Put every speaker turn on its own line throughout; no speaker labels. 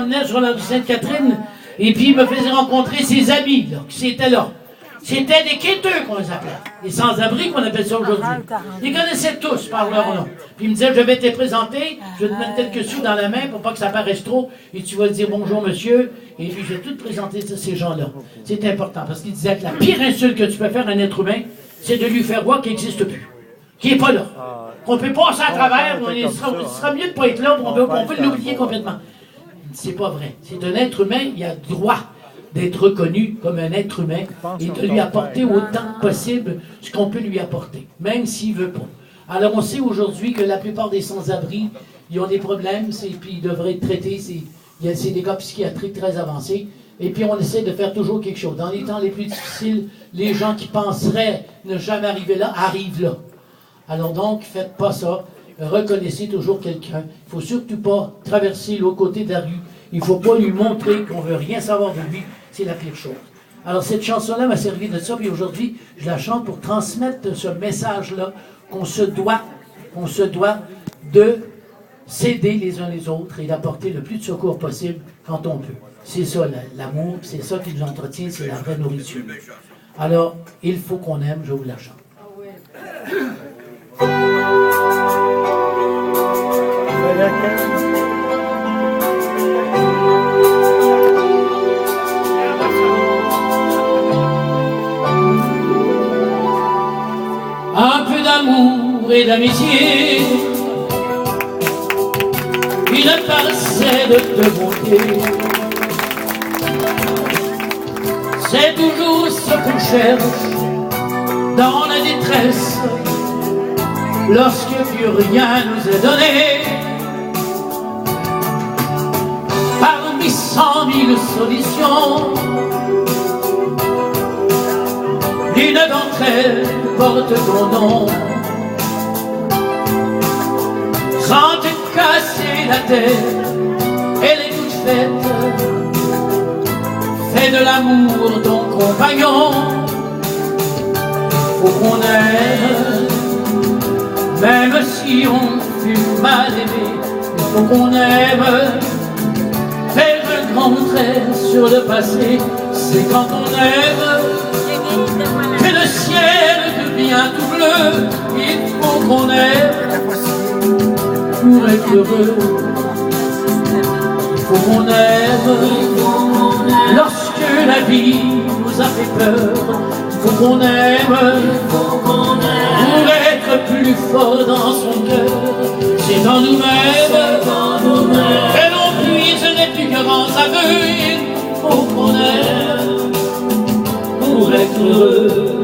m'emmenait sur la rue Sainte-Catherine et puis il me faisait rencontrer ses amis là, qui étaient là. C'était des quêteux qu'on les appelait. Les sans-abri qu'on appelle ça aujourd'hui. Ils connaissaient tous par leur nom. Puis il me disait, je vais te présenter, je vais te mettre quelques sous dans la main pour pas que ça paraisse trop, et tu vas dire bonjour monsieur, et puis je vais tout te présenter ces gens-là. C'est important, parce qu'il disait que la pire insulte que tu peux faire à un être humain, c'est de lui faire voir qu'il n'existe plus, qu'il n'est pas là, qu'on peut passer à travers, il sera mieux de ne pas être là, on peut l'oublier complètement. C'est pas vrai. C'est un être humain, il a le droit d'être reconnu comme un être humain et de lui apporter autant que possible ce qu'on peut lui apporter, même s'il ne veut pas. Alors on sait aujourd'hui que la plupart des sans-abri, ils ont des problèmes, puis ils devraient être traités, c'est des cas psychiatriques très avancés, et puis on essaie de faire toujours quelque chose. Dans les temps les plus difficiles, les gens qui penseraient ne jamais arriver là, arrivent là. Alors donc, faites pas ça, reconnaissez toujours quelqu'un. Il ne faut surtout pas traverser l'autre côté de la rue, il ne faut pas lui montrer qu'on ne veut rien savoir de lui. C'est la pire chose. Alors cette chanson-là m'a servi de ça, puis aujourd'hui, je la chante pour transmettre ce message-là qu'on se doit de s'aider les uns les autres et d'apporter le plus de secours possible quand on peut. C'est ça l'amour, c'est ça qui nous entretient, c'est la vraie nourriture. Alors, il faut qu'on aime, je vous la chante. Un peu d'amour et d'amitié, une parcelle de bonté, c'est toujours ce qu'on cherche dans la détresse, lorsque plus rien nous est donné. Parmi 100 000 solutions, l'une d'entre elles porte ton nom. Sans te casser la tête, elle est toute faite. Fais de l'amour ton compagnon. Faut qu'on aime, même si on fut mal aimé. Il faut qu'on aime. Faire un grand trait sur le passé, c'est quand on aime que le ciel devient tout bleu. Il faut qu'on aime pour être heureux. Il faut qu'on aime lorsque la vie nous a fait peur. Il faut qu'on aime pour être plus fort dans son cœur. C'est dans nous-mêmes que l'on puise les plus grands aveux. Il faut qu'on aime pour être heureux.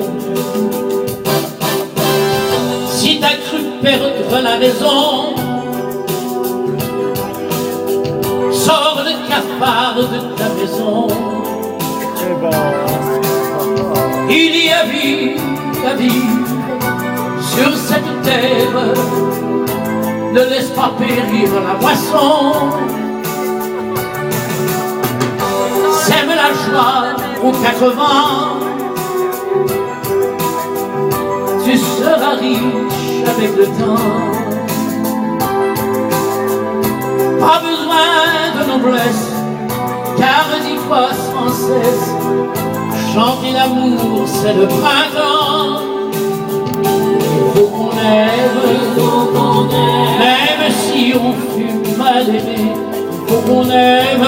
Si t'as cru perdre la raison, sors le cafard de ta maison. Il y a vie à vivre sur cette terre. Ne laisse pas périr la moisson. Sème la joie aux 80. Tu seras riche avec le temps. Pas besoin de noblesse, car dis-toi sans cesse, chanter l'amour c'est le printemps. Il faut qu'on aime, même si on fut mal aimé. Il faut qu'on aime,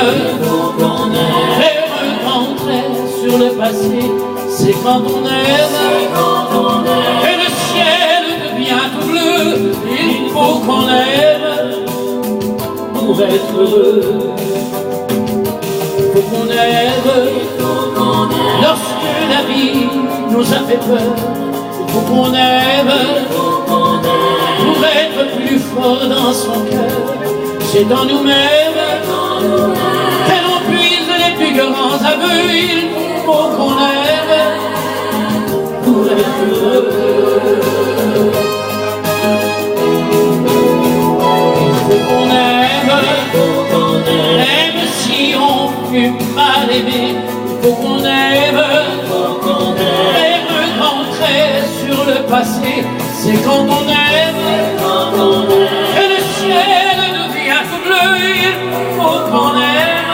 faire un grand trait sur le passé. C'est quand on aime que le ciel devient tout bleu. Il faut qu'on aime pour être heureux. Il faut qu'on aime lorsque la vie nous a fait peur. Il faut qu'on aime pour être plus fort dans son cœur. C'est dans nous-mêmes que l'on puise les plus grands aveux. Il faut qu'on aime pour être heureux. Il faut qu'on aime, même si on fut mal aimé. Il faut qu'on aime, faire un grand trait sur le passé. C'est quand on aime que le ciel devient tout bleu. Il faut qu'on aime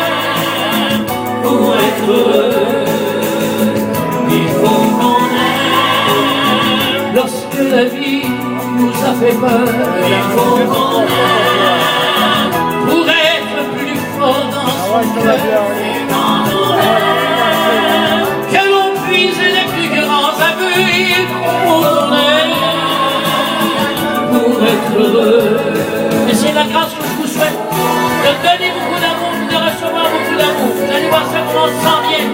que la vie nous a fait peur. Il faut qu'on aime pour être plus fort dans son cœur. Que l'on puise les plus grands aveux. Il faut qu'on aime pour être heureux. Et c'est la grâce que je vous souhaite de donner beaucoup d'amour, de recevoir beaucoup d'amour. Vous allez voir ça comment on se sent bien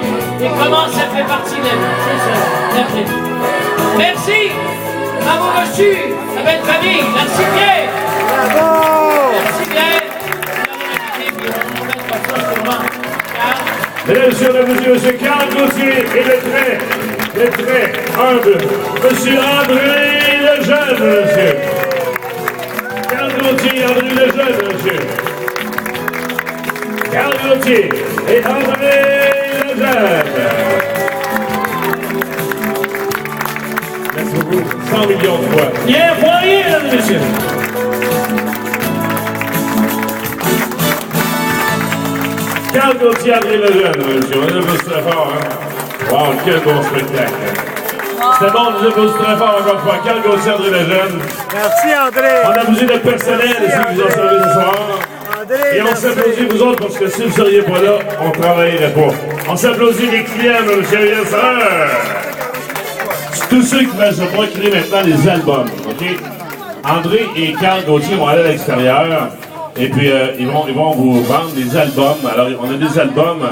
et comment ça fait partie de la vie. C'est ça, l'après. Merci, bravo reçu, la belle famille. Merci Pierre. Bravo. Merci Pierre.
Mesdames et messieurs, monsieur Carl Gauthier et le très humble monsieur André Lejeune, monsieur. Carl Gauthier, André Lejeune, monsieur. Carl Gauthier et André Lejeune. Merci beaucoup. 100 millions de fois.
Pierre Poirier, mesdames et messieurs.
Carl Gauthier, André Lejeune, monsieur. On a vu très fort, hein? Wow, quel bon spectacle. C'est bon, on a vu très fort encore une fois. Carl Gauthier, André Lejeune.
Merci André.
On a besoin de personnel ici qui vous ont servi ce soir.
André,
Et on s'applaudit vous autres parce que si vous ne seriez pas là, on ne travaillerait pas. On s'applaudit les clients, monsieur et tous ceux qui veulent se procurer maintenant les albums, OK? André et Carl Gauthier vont aller à l'extérieur et puis ils vont vous vendre des albums. Alors, on a des albums